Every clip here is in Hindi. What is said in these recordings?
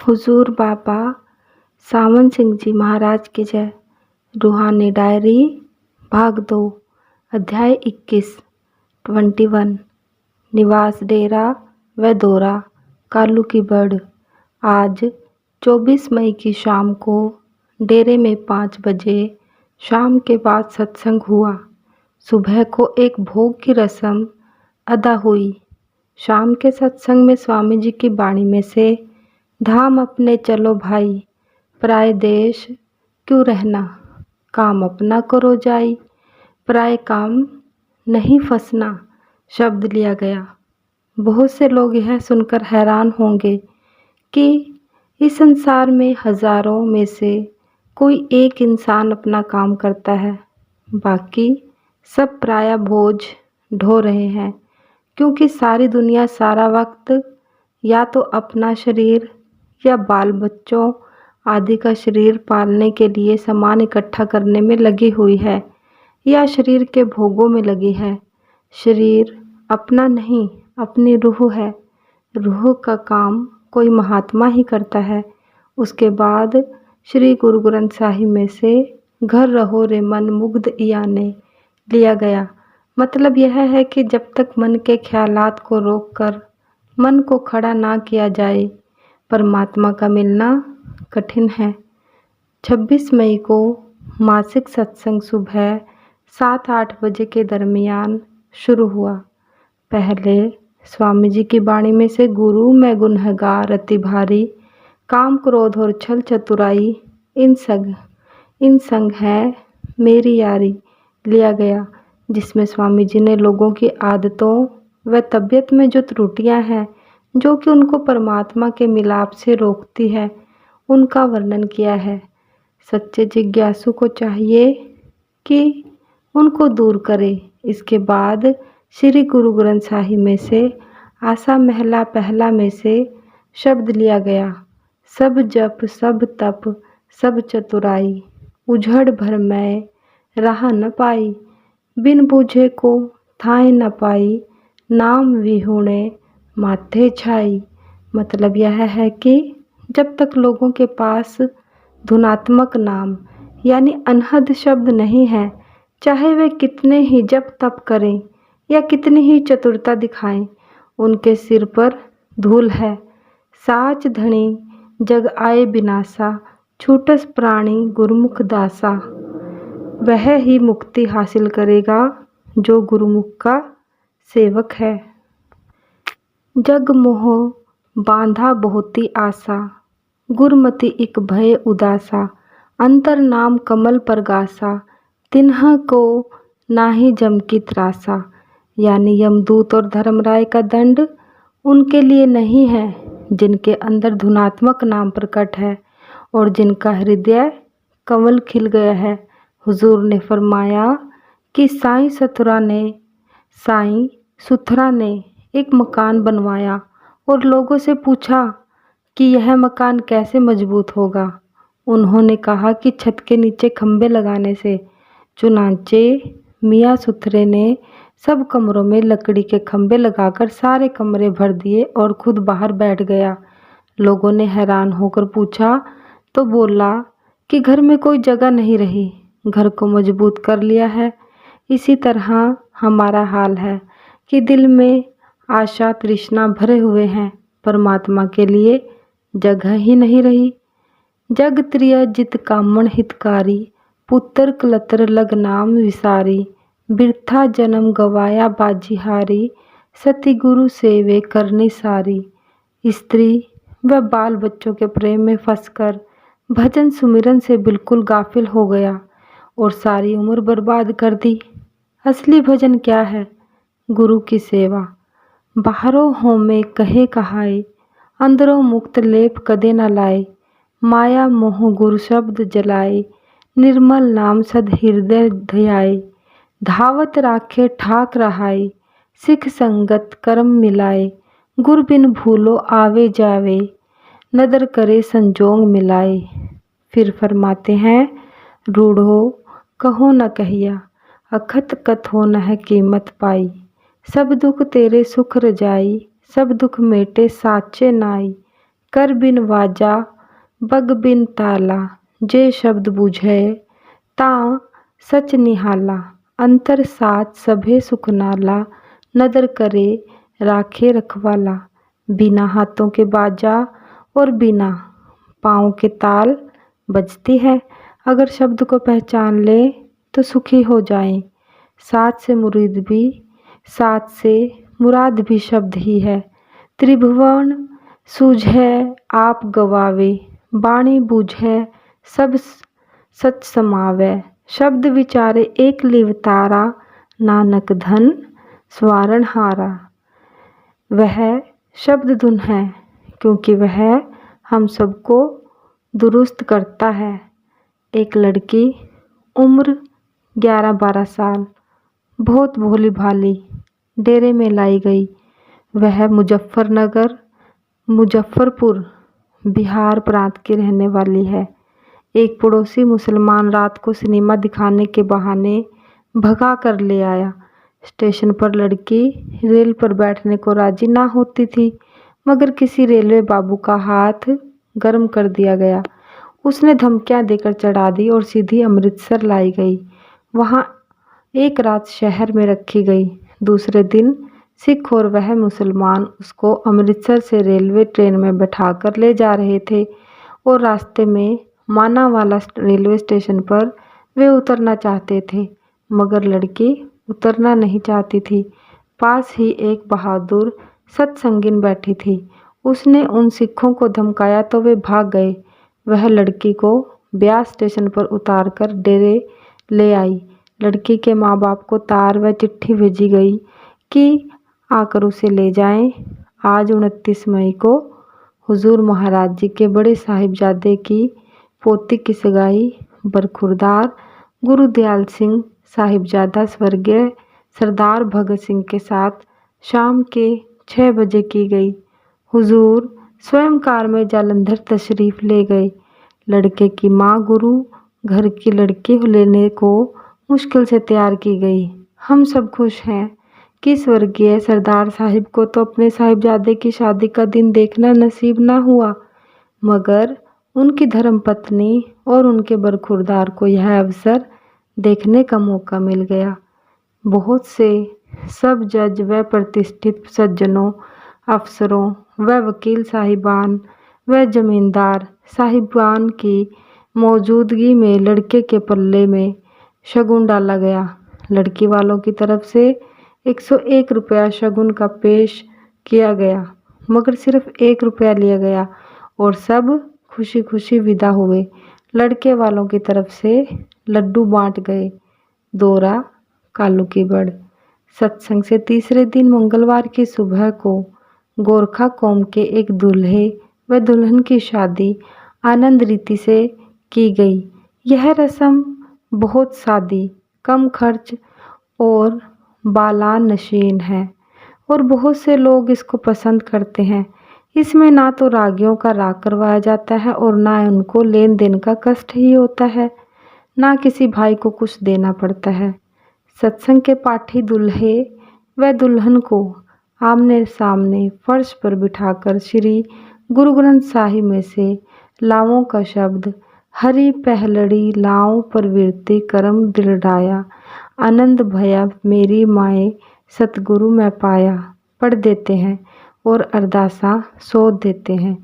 हुजूर बाबा सावन सिंह जी महाराज की जय। रूहानी डायरी भाग 2 अध्याय 21 21 निवास डेरा व दौरा कालू की बड़। आज 24 मई की शाम को डेरे में 5 बजे शाम के बाद सत्संग हुआ। सुबह को एक भोग की रस्म अदा हुई। शाम के सत्संग में स्वामी जी की वाणी में से धाम अपने चलो भाई, पराए देश क्यों रहना, काम अपना करो जाई, पराए काम नहीं फंसना शब्द लिया गया। बहुत से लोग यह सुनकर हैरान होंगे कि इस संसार में हजारों में से कोई एक इंसान अपना काम करता है, बाकी सब पराया बोझ ढो रहे हैं, क्योंकि सारी दुनिया सारा वक्त या तो अपना शरीर या बाल बच्चों आदि का शरीर पालने के लिए सामान इकट्ठा करने में लगी हुई है या शरीर के भोगों में लगी है। शरीर अपना नहीं, अपनी रूह है। रूह का काम कोई महात्मा ही करता है। उसके बाद श्री गुरु ग्रंथ साहिब में से घर रहो रे मन मुग्ध याने लिया गया। मतलब यह है कि जब तक मन के ख्यालात को रोककर मन को खड़ा ना किया जाए, परमात्मा का मिलना कठिन है। 26 मई को मासिक सत्संग सुबह 7-8 बजे के दरमियान शुरू हुआ। पहले स्वामी जी की वाणी में से गुरु मैं गुनहगार अति भारी, काम क्रोध और छल चतुराई इन संग है मेरी यारी लिया गया, जिसमें स्वामी जी ने लोगों की आदतों व तबीयत में जो त्रुटियां हैं जो कि उनको परमात्मा के मिलाप से रोकती है, उनका वर्णन किया है। सच्चे जिज्ञासु को चाहिए कि उनको दूर करे। इसके बाद श्री गुरु ग्रंथ साहिब में से आसा महला पहला में से शब्द लिया गया। सब जप सब तप सब चतुराई, उझड़ भर मैं राह न पाई, बिन बूझे को थाए न पाई, नाम विहूणे माथे छाई। मतलब यह है कि जब तक लोगों के पास धुनात्मक नाम यानी अनहद शब्द नहीं है, चाहे वे कितने ही जप तप करें या कितनी ही चतुरता दिखाएं, उनके सिर पर धूल है। साच धनी जग आए बिनासा, छूटस प्राणी गुरुमुख दासा। वह ही मुक्ति हासिल करेगा जो गुरुमुख का सेवक है। जग मोह बांधा बहुती आशा, गुरमति इक भय उदासा, अंतर नाम कमल परगासा, तिन्ह को नाही जम की त्रासा। यानी यमदूत और धर्मराय का दंड उनके लिए नहीं है जिनके अंदर धुनात्मक नाम प्रकट है और जिनका हृदय कमल खिल गया है। हुजूर ने फरमाया कि साईं सुथरा ने एक मकान बनवाया और लोगों से पूछा कि यह मकान कैसे मजबूत होगा। उन्होंने कहा कि छत के नीचे खंबे लगाने से। चुनांचे मियाँ सुथरे ने सब कमरों में लकड़ी के खंबे लगाकर सारे कमरे भर दिए और खुद बाहर बैठ गया। लोगों ने हैरान होकर पूछा तो बोला कि घर में कोई जगह नहीं रही, घर को मजबूत कर लिया है। इसी तरह हमारा हाल है कि दिल में आशा तृष्णा भरे हुए हैं, परमात्मा के लिए जगह ही नहीं रही। जग त्रिय जित कामण हितकारी, पुत्र कलतर लग नाम विसारी, बिरथा जन्म गवाया बाजीहारी, सती गुरु सेवे करनी सारी। स्त्री व बाल बच्चों के प्रेम में फंसकर भजन सुमिरन से बिल्कुल गाफिल हो गया और सारी उम्र बर्बाद कर दी। असली भजन क्या है? गुरु की सेवा। बाहरों हो में कहे कहाए, अंदरों मुक्त लेप कदे न लाए, माया मोह गुरु शब्द जलाए, निर्मल नाम सद हृदय ध्याए, धावत राखे ठाक रहाए, सिख संगत कर्म मिलाए, गुर बिन भूलो आवे जावे, नदर करे संजोग मिलाए। फिर फरमाते हैं, रूढ़ो कहो न कहिया, अखत कथो न कीमत पाई, सब दुख तेरे सुख रजाई, सब दुख मेटे साचे नाई, कर बिन वाजा बग बिन ताला, जे शब्द बुझे तां सच निहाला। अंतर साथ सभे सुख नाला, नदर करे राखे रखवाला। बिना हाथों के बाजा और बिना पाँव के ताल बजती है। अगर शब्द को पहचान ले तो सुखी हो जाएं। साथ से मुराद भी शब्द ही है। त्रिभुवन सूझे आप गवावे, बाणी बूझे सब सच समावे। शब्द विचारे एक लिवतारा, नानक धन स्वारण हारा। वह शब्द धुन है क्योंकि वह हम सबको दुरुस्त करता है। एक लड़की उम्र 11-12 साल बहुत भोली भाली डेरे में लाई गई। वह मुजफ्फरपुर बिहार प्रांत की रहने वाली है। एक पड़ोसी मुसलमान रात को सिनेमा दिखाने के बहाने भगा कर ले आया। स्टेशन पर लड़की रेल पर बैठने को राजी ना होती थी, मगर किसी रेलवे बाबू का हाथ गर्म कर दिया गया। उसने धमकियां देकर चढ़ा दी और सीधी अमृतसर लाई गई। वहां एक रात शहर में रखी गई। दूसरे दिन सिख और वह मुसलमान उसको अमृतसर से रेलवे ट्रेन में बैठाकर ले जा रहे थे और रास्ते में मानावाला रेलवे स्टेशन पर वे उतरना चाहते थे, मगर लड़की उतरना नहीं चाहती थी। पास ही एक बहादुर सत्संगिन बैठी थी। उसने उन सिखों को धमकाया तो वे भाग गए। वह लड़की को ब्यास स्टेशन पर उतारकर डेरे ले आई। लड़की के माँ बाप को तार व चिट्ठी भेजी गई कि आकर उसे ले जाएं। आज 29 मई को हुजूर महाराज जी के बड़े साहिबजादे की पोती की सगाई बरखुरदार गुरु दयाल सिंह साहिबजादा स्वर्गीय सरदार भगत सिंह के साथ शाम के 6 बजे की गई। हुजूर स्वयं कार में जालंधर तशरीफ ले गए। लड़के की माँ गुरु घर की लड़की लेने को मुश्किल से तैयार की गई। हम सब खुश हैं कि स्वर्गीय सरदार साहिब को तो अपने साहिबजादे की शादी का दिन देखना नसीब ना हुआ, मगर उनकी धर्मपत्नी और उनके बरखुरदार को यह अवसर देखने का मौका मिल गया। बहुत से सब जज व प्रतिष्ठित सज्जनों, अफसरों व वकील साहिबान व जमींदार साहिबान की मौजूदगी में लड़के के पल्ले में शगुन डाला गया। लड़की वालों की तरफ से 101 रुपया शगुन का पेश किया गया, मगर सिर्फ 1 रुपया लिया गया और सब खुशी खुशी विदा हुए। लड़के वालों की तरफ से लड्डू बांट गए। दौरा कालू की बड़। सत्संग से तीसरे दिन मंगलवार की सुबह को गोरखा कौम के एक दूल्हे व दुल्हन की शादी आनंद रीति से की गई। यह रस्म बहुत सादी, कम खर्च और बालान नशीन है और बहुत से लोग इसको पसंद करते हैं। इसमें ना तो रागियों का राग करवाया जाता है और ना उनको लेन देन का कष्ट ही होता है, ना किसी भाई को कुछ देना पड़ता है। सत्संग के पाठी दूल्हे व दुल्हन को आमने सामने फर्श पर बिठाकर श्री गुरु ग्रंथ साहिब में से लावों का शब्द हरि पहलड़ी लाओ प्रवृत्ति कर्म दृढ़ाया, आनंद भया मेरी माए सतगुरु मैं पाया पढ़ देते हैं और अरदासा सोच देते हैं।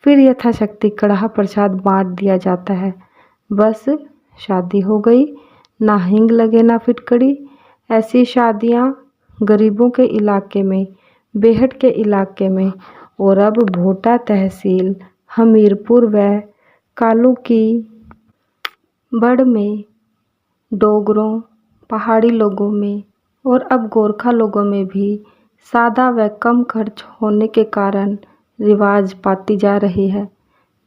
फिर यथाशक्ति कड़ाह प्रसाद बांट दिया जाता है। बस शादी हो गई, ना हिंग लगे ना फिटकड़ी। ऐसी शादियां गरीबों के इलाके में, बेहट के इलाके में और अब भोटा तहसील हमीरपुर व कालू की बड़ में, डोगरों पहाड़ी लोगों में और अब गोरखा लोगों में भी सादा व कम खर्च होने के कारण रिवाज पाती जा रही है।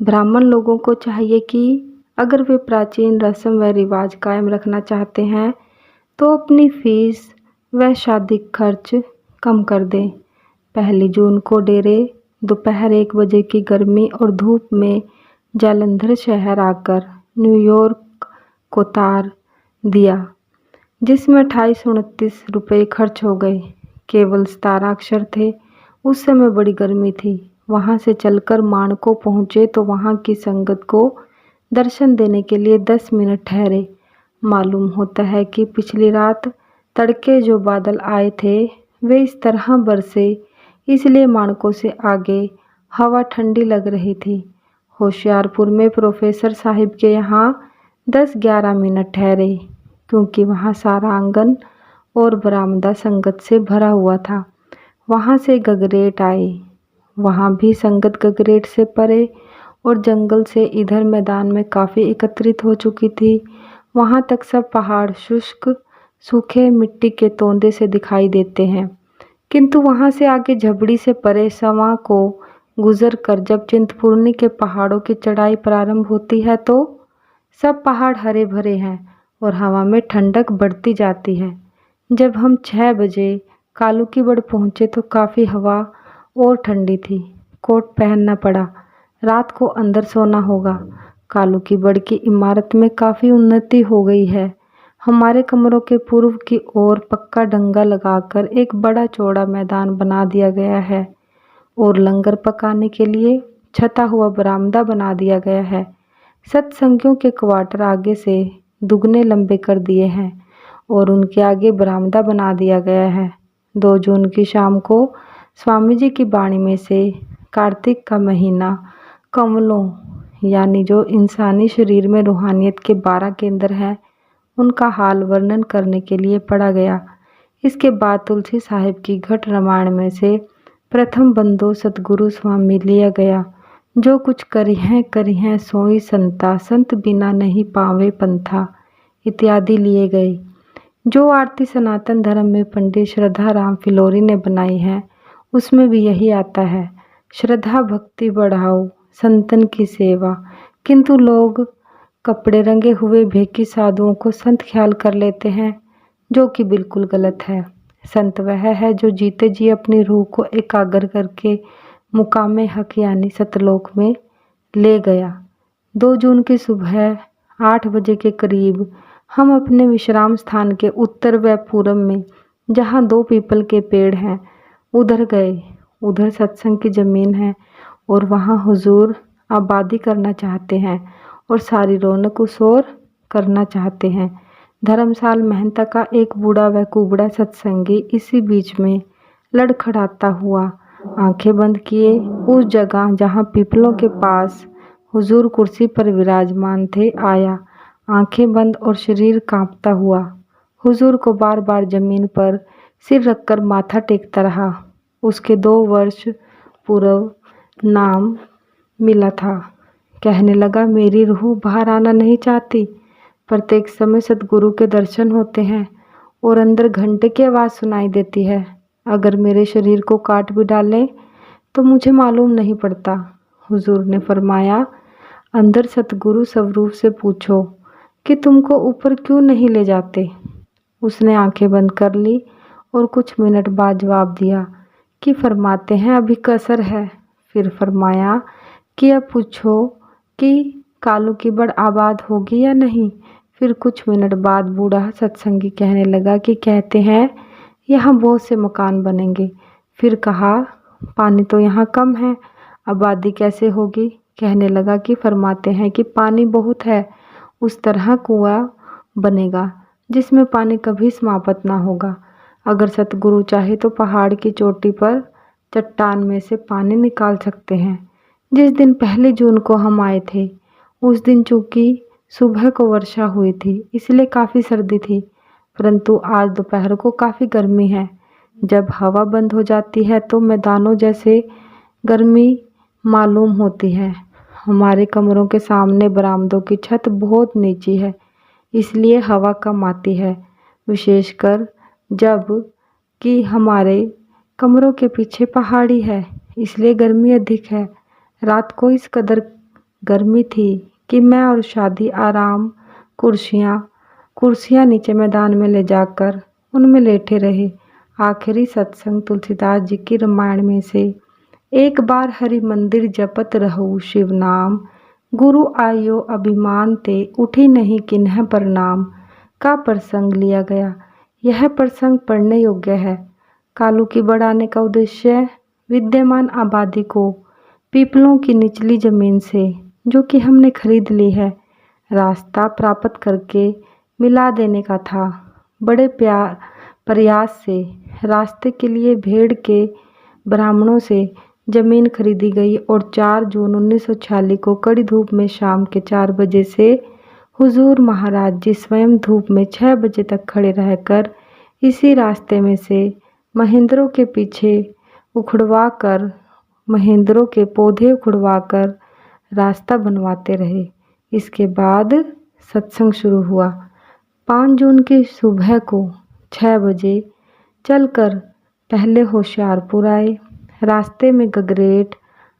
ब्राह्मण लोगों को चाहिए कि अगर वे प्राचीन रस्म व रिवाज कायम रखना चाहते हैं तो अपनी फीस व शादी खर्च कम कर दें। 1 जून को डेरे दोपहर 1 बजे की गर्मी और धूप में जालंधर शहर आकर न्यूयॉर्क को तार दिया, जिसमें 2829 रुपये खर्च हो गए। केवल 17 अक्षर थे। उस समय बड़ी गर्मी थी। वहाँ से चलकर माणको पहुँचे तो वहाँ की संगत को दर्शन देने के लिए 10 मिनट ठहरे। मालूम होता है कि पिछली रात तड़के जो बादल आए थे वे इस तरह बरसे, इसलिए माणकों से आगे हवा ठंडी लग रही थी। होशियारपुर में प्रोफेसर साहिब के यहाँ 10-11 मिनट ठहरे, क्योंकि वहाँ सारा आंगन और बरामदा संगत से भरा हुआ था। वहाँ से गगरेट आए, वहाँ भी संगत गगरेट से परे और जंगल से इधर मैदान में काफ़ी एकत्रित हो चुकी थी। वहाँ तक सब पहाड़ शुष्क सूखे मिट्टी के तोंदे से दिखाई देते हैं, किंतु वहाँ से आगे झबड़ी से परे सवां को गुजर कर जब चिंतपूर्णी के पहाड़ों की चढ़ाई प्रारंभ होती है तो सब पहाड़ हरे भरे हैं और हवा में ठंडक बढ़ती जाती है। जब हम 6 बजे कालूकीबड़ पहुँचे तो काफ़ी हवा और ठंडी थी। कोट पहनना पड़ा, रात को अंदर सोना होगा। कालूकीबड़ की इमारत में काफ़ी उन्नति हो गई है। हमारे कमरों के पूर्व की ओर पक्का डंगा लगाकर एक बड़ा चौड़ा मैदान बना दिया गया है और लंगर पकाने के लिए छता हुआ बरामदा बना दिया गया है। सत्संगियों के क्वार्टर आगे से दुगने लंबे कर दिए हैं और उनके आगे बरामदा बना दिया गया है। 2 जून की शाम को स्वामी जी की वाणी में से कार्तिक का महीना कमलों यानी जो इंसानी शरीर में रूहानियत के 12 केंद्र हैं उनका हाल वर्णन करने के लिए पढ़ा गया। इसके बाद तुलसी साहिब की घट रामायण में से प्रथम बंदो सतगुरु स्वामी लिया गया। जो कुछ करी हैं सोई संता, संत बिना नहीं पावे पंथा इत्यादि लिए गए। जो आरती सनातन धर्म में पंडित श्रद्धा राम फिलोरी ने बनाई है उसमें भी यही आता है, श्रद्धा भक्ति बढ़ाओ संतन की सेवा। किंतु लोग कपड़े रंगे हुए भेकी साधुओं को संत ख्याल कर लेते हैं, जो कि बिल्कुल गलत है। संत वह है जो जीते जी अपनी रूह को एकाग्र करके मुकामे हक यानी सतलोक में ले गया। 2 जून की सुबह 8 बजे के करीब हम अपने विश्राम स्थान के उत्तर व पूरब में जहाँ 2 पीपल के पेड़ हैं उधर गए। उधर सत्संग की ज़मीन है और वहाँ हुजूर आबादी करना चाहते हैं और सारी रौनक उस ओर करना चाहते हैं। धर्मसाल महंता का एक बूढ़ा व कुबड़ा सत्संगी इसी बीच में लड़खड़ाता हुआ आंखें बंद किए उस जगह जहाँ पीपलों के पास हुजूर कुर्सी पर विराजमान थे आया, आंखें बंद और शरीर कांपता हुआ। हुजूर को बार बार जमीन पर सिर रखकर माथा टेकता रहा। उसके 2 वर्ष पूर्व नाम मिला था। कहने लगा, मेरी रूह बाहर आना नहीं चाहती। प्रत्येक समय सतगुरु के दर्शन होते हैं और अंदर घंटे की आवाज़ सुनाई देती है। अगर मेरे शरीर को काट भी डालें तो मुझे मालूम नहीं पड़ता। हुजूर ने फरमाया, अंदर सतगुरु स्वरूप से पूछो कि तुमको ऊपर क्यों नहीं ले जाते। उसने आंखें बंद कर ली और कुछ मिनट बाद जवाब दिया कि फरमाते हैं अभी कसर है। फिर फरमाया कि अब पूछो कि कालूकीबड़ आबाद होगी या नहीं। फिर कुछ मिनट बाद बूढ़ा सत्संगी कहने लगा कि कहते हैं यहाँ बहुत से मकान बनेंगे। फिर कहा, पानी तो यहाँ कम है, आबादी कैसे होगी। कहने लगा कि फरमाते हैं कि पानी बहुत है, उस तरह कुआं बनेगा जिसमें पानी कभी समाप्त ना होगा। अगर सतगुरु चाहे तो पहाड़ की चोटी पर चट्टान में से पानी निकाल सकते हैं। जिस दिन 1 जून को हम आए थे उस दिन चूँकि सुबह को वर्षा हुई थी इसलिए काफ़ी सर्दी थी, परंतु आज दोपहर को काफ़ी गर्मी है। जब हवा बंद हो जाती है तो मैदानों जैसे गर्मी मालूम होती है। हमारे कमरों के सामने बरामदों की छत बहुत नीची है, इसलिए हवा कम आती है, विशेषकर जब कि हमारे कमरों के पीछे पहाड़ी है, इसलिए गर्मी अधिक है। रात को इस कदर गर्मी थी कि मैं और शादी आराम कुर्सियाँ नीचे मैदान में ले जाकर उनमें लेटे रहे। आखिरी सत्संग तुलसीदास जी की रामायण में से एक बार हरि मंदिर जपत रहु शिव नाम, गुरु आयो अभिमान ते उठी नहीं किन्ह प्रणाम का प्रसंग लिया गया। यह प्रसंग पढ़ने योग्य है। कालूकीबड़ आने का उद्देश्य विद्यमान आबादी को पीपलों की निचली जमीन से जो कि हमने खरीद ली है, रास्ता प्राप्त करके मिला देने का था। बड़े प्रयास से रास्ते के लिए भेड़ के ब्राह्मणों से जमीन खरीदी गई और 4 जून 1946 को कड़ी धूप में शाम के 4 बजे से हुजूर महाराज जी स्वयं धूप में 6 बजे तक खड़े रहकर इसी रास्ते में से महेंद्रों के पीछे उखड़वा कर महेंद्रों के पौधे उखड़वा कर रास्ता बनवाते रहे। इसके बाद सत्संग शुरू हुआ। 5 जून की सुबह को 6 बजे चलकर पहले होशियारपुर आए। रास्ते में गगरेट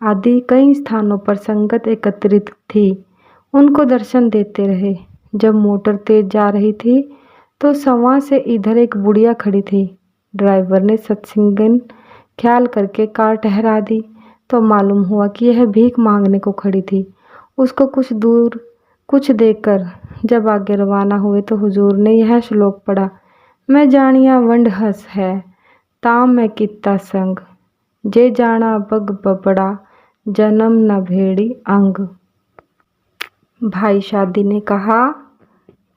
आदि कई स्थानों पर संगत एकत्रित थी, उनको दर्शन देते रहे। जब मोटर तेज जा रही थी तो सवा से इधर एक बुढ़िया खड़ी थी। ड्राइवर ने सत्संगन ख्याल करके कार ठहरा दी तो मालूम हुआ कि यह भीख मांगने को खड़ी थी। उसको कुछ दूर कुछ देखकर जब आगे रवाना हुए तो हुजूर ने यह श्लोक पढ़ा, मैं जानिया वंड हस है ताम मैं कित्ता संग, जे जाना बग बबड़ा जन्म न भेड़ी अंग। भाई शादी ने कहा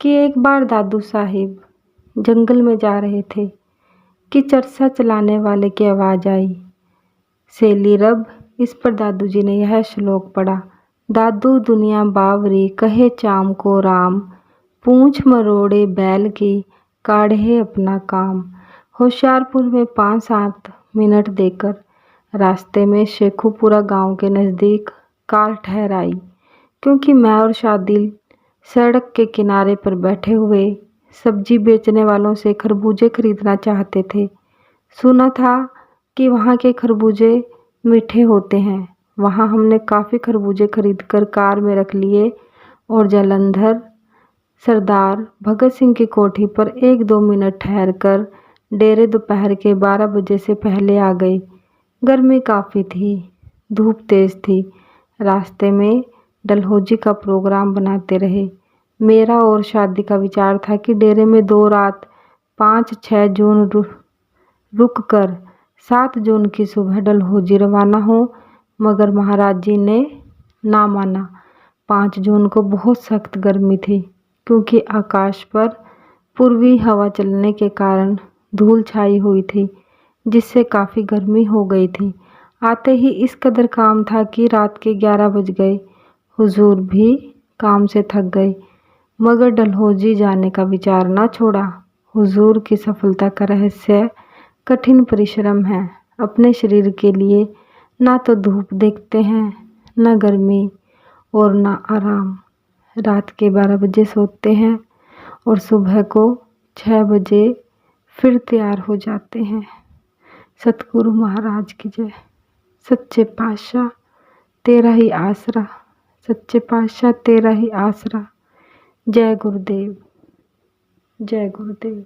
कि एक बार दादू साहिब जंगल में जा रहे थे कि चरसा चलाने वाले की आवाज़ आई, सेली रब। इस पर दादू जी ने यह श्लोक पढ़ा, दादू दुनिया बावरी कहे चाम को राम, पूंछ मरोड़े बैल की काढ़े अपना काम। होशियारपुर में 5-7 मिनट देकर रास्ते में शेखुपुरा गांव के नज़दीक कार ठहराई, क्योंकि मैं और शादिल सड़क के किनारे पर बैठे हुए सब्जी बेचने वालों से खरबूजे खरीदना चाहते थे। सुना था कि वहाँ के खरबूजे मीठे होते हैं। वहाँ हमने काफ़ी खरबूजे खरीदकर कार में रख लिए और जालंधर सरदार भगत सिंह की कोठी पर 1-2 मिनट ठहरकर डेरे दोपहर के 12 बजे से पहले आ गए। गर्मी काफ़ी थी, धूप तेज़ थी। रास्ते में डलहौजी का प्रोग्राम बनाते रहे। मेरा और शादी का विचार था कि डेरे में 2 रात 5-6 जून रुक कर 7 जून की सुबह डलहौजी रवाना हो, मगर महाराज जी ने ना माना। 5 जून को बहुत सख्त गर्मी थी, क्योंकि आकाश पर पूर्वी हवा चलने के कारण धूल छाई हुई थी, जिससे काफ़ी गर्मी हो गई थी। आते ही इस कदर काम था कि रात के 11 बज गए। हुजूर भी काम से थक गए, मगर डलहौजी जाने का विचार ना छोड़ा। हुजूर की सफलता का रहस्य कठिन परिश्रम है। अपने शरीर के लिए ना तो धूप देखते हैं, ना गर्मी और ना आराम। रात के 12 बजे सोते हैं और सुबह को 6 बजे फिर तैयार हो जाते हैं। सतगुरु महाराज की जय। सच्चे पातशाह तेरा ही आसरा, सच्चे पातशाह तेरा ही आसरा। जय गुरुदेव, जय गुरुदेव।